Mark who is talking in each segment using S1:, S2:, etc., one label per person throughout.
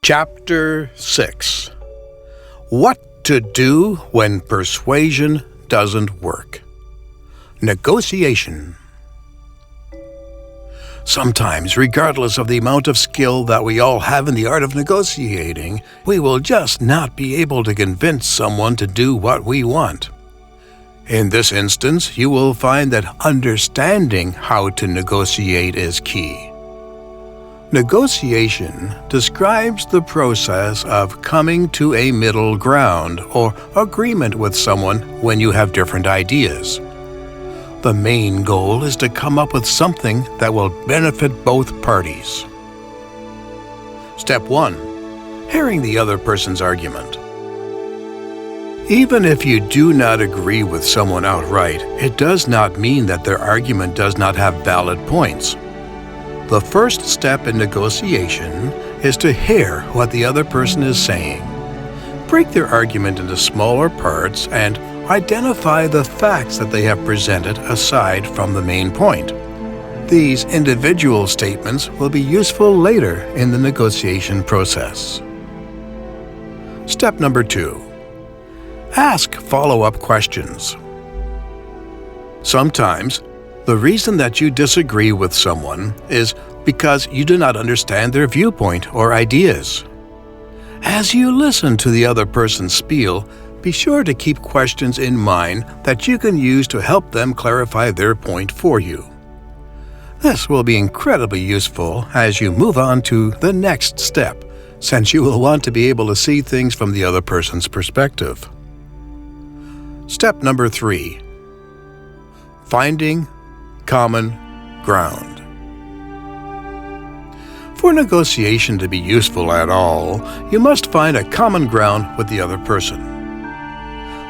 S1: Chapter 6. What to do when persuasion doesn't work. Negotiation. Sometimes, regardless of the amount of skill that we all have in the art of negotiating, we will just not be able to convince someone to do what we want. In this instance, you will find that understanding how to negotiate is key. Negotiation describes the process of coming to a middle ground or agreement with someone when you have different ideas. The main goal is to come up with something that will benefit both parties. Step 1. Hearing the other person's argument. Even if you do not agree with someone outright, it does not mean that their argument does not have valid points. The first step in negotiation is to hear what the other person is saying. Break their argument into smaller parts and identify the facts that they have presented aside from the main point. These individual statements will be useful later in the negotiation process. Step number 2. Ask follow-up questions. Sometimes, the reason that you disagree with someone is because you do not understand their viewpoint or ideas. As you listen to the other person's spiel, be sure to keep questions in mind that you can use to help them clarify their point for you. This will be incredibly useful as you move on to the next step, since you will want to be able to see things from the other person's perspective. Step number 3. Finding common ground. For negotiation to be useful at all, you must find a common ground with the other person.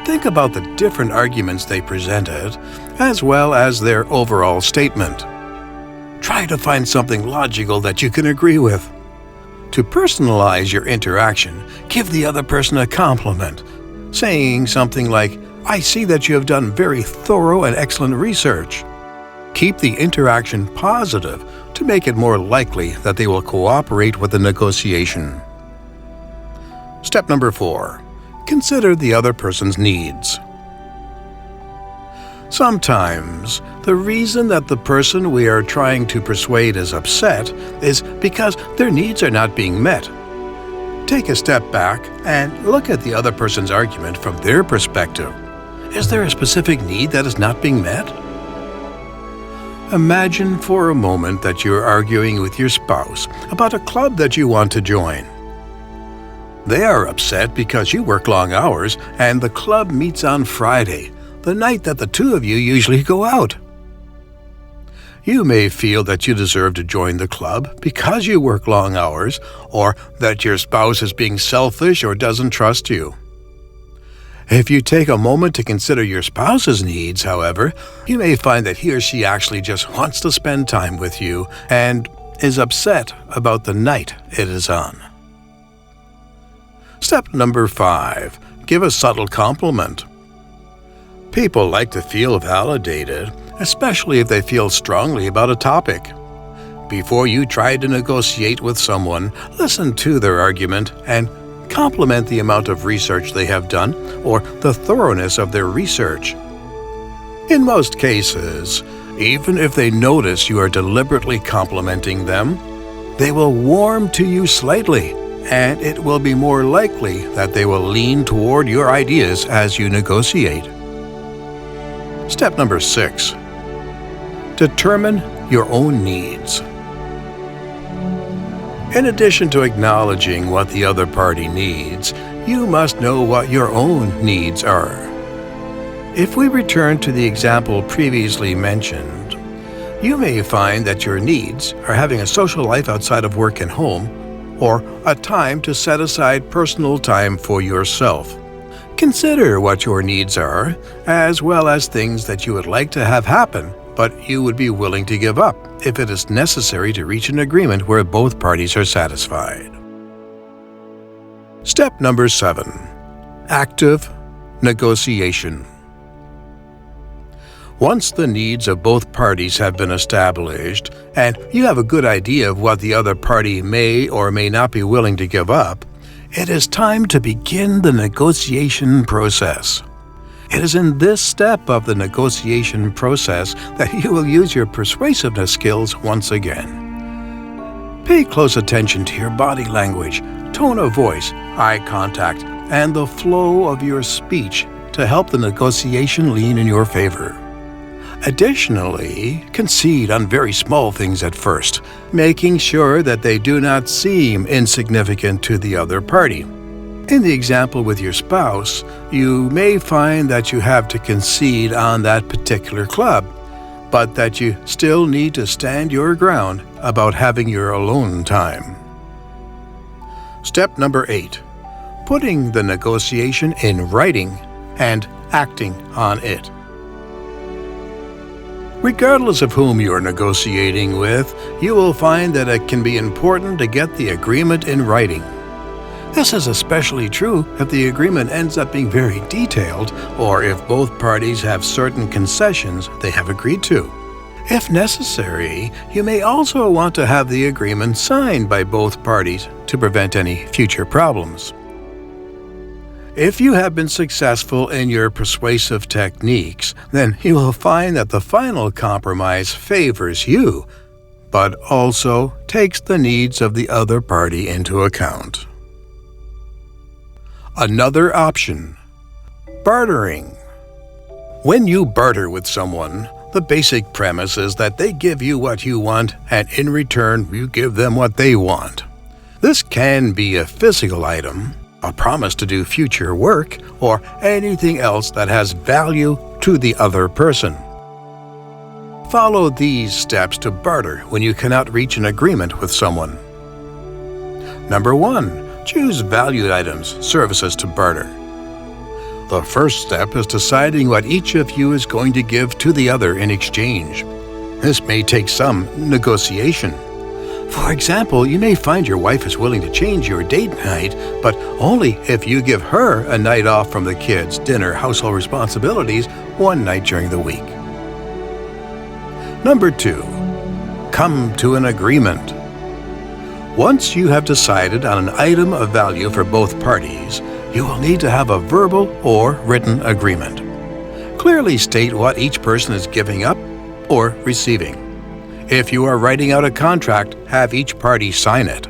S1: Think about the different arguments they presented, as well as their overall statement. Try to find something logical that you can agree with. To personalize your interaction, give the other person a compliment, saying something like, "I see that you have done very thorough and excellent research." Keep the interaction positive to make it more likely that they will cooperate with the negotiation. Step number 4. Consider the other person's needs. Sometimes, the reason that the person we are trying to persuade is upset is because their needs are not being met. Take a step back and look at the other person's argument from their perspective. Is there a specific need that is not being met? Imagine for a moment that you're arguing with your spouse about a club that you want to join. They are upset because you work long hours and the club meets on Friday, the night that the two of you usually go out. You may feel that you deserve to join the club because you work long hours, or that your spouse is being selfish or doesn't trust you. If you take a moment to consider your spouse's needs, however, you may find that he or she actually just wants to spend time with you and is upset about the night it is on. Step number 5. Give a subtle compliment. People like to feel validated, especially if they feel strongly about a topic. Before you try to negotiate with someone, listen to their argument and compliment the amount of research they have done or the thoroughness of their research. In most cases, even if they notice you are deliberately complimenting them, they will warm to you slightly, and it will be more likely that they will lean toward your ideas as you negotiate. Step number 6. Determine your own needs. In addition to acknowledging what the other party needs, you must know what your own needs are. If we return to the example previously mentioned, you may find that your needs are having a social life outside of work and home, or a time to set aside personal time for yourself. Consider what your needs are, as well as things that you would like to have happen, but you would be willing to give up if it is necessary to reach an agreement where both parties are satisfied. Step number 7. Active negotiation. Once the needs of both parties have been established, and you have a good idea of what the other party may or may not be willing to give up, it is time to begin the negotiation process. It is in this step of the negotiation process that you will use your persuasiveness skills once again. Pay close attention to your body language, tone of voice, eye contact, and the flow of your speech to help the negotiation lean in your favor. Additionally, concede on very small things at first, making sure that they do not seem insignificant to the other party. In the example with your spouse, you may find that you have to concede on that particular club, but that you still need to stand your ground about having your alone time. Step number 8. Putting the negotiation in writing and acting on it. Regardless of whom you are negotiating with, you will find that it can be important to get the agreement in writing. This is especially true if the agreement ends up being very detailed or if both parties have certain concessions they have agreed to. If necessary, you may also want to have the agreement signed by both parties to prevent any future problems. If you have been successful in your persuasive techniques, then you will find that the final compromise favors you, but also takes the needs of the other party into account. Another option: bartering. When you barter with someone, the basic premise is that they give you what you want, and in return, you give them what they want. This can be a physical item, a promise to do future work, or anything else that has value to the other person. Follow these steps to barter when you cannot reach an agreement with someone. Number 1. Choose valued items, services to barter. The first step is deciding what each of you is going to give to the other in exchange. This may take some negotiation. For example, you may find your wife is willing to change your date night, but only if you give her a night off from the kids, dinner, household responsibilities one night during the week. Number 2. Come to an agreement. Once you have decided on an item of value for both parties, you will need to have a verbal or written agreement. Clearly state what each person is giving up or receiving. If you are writing out a contract, have each party sign it.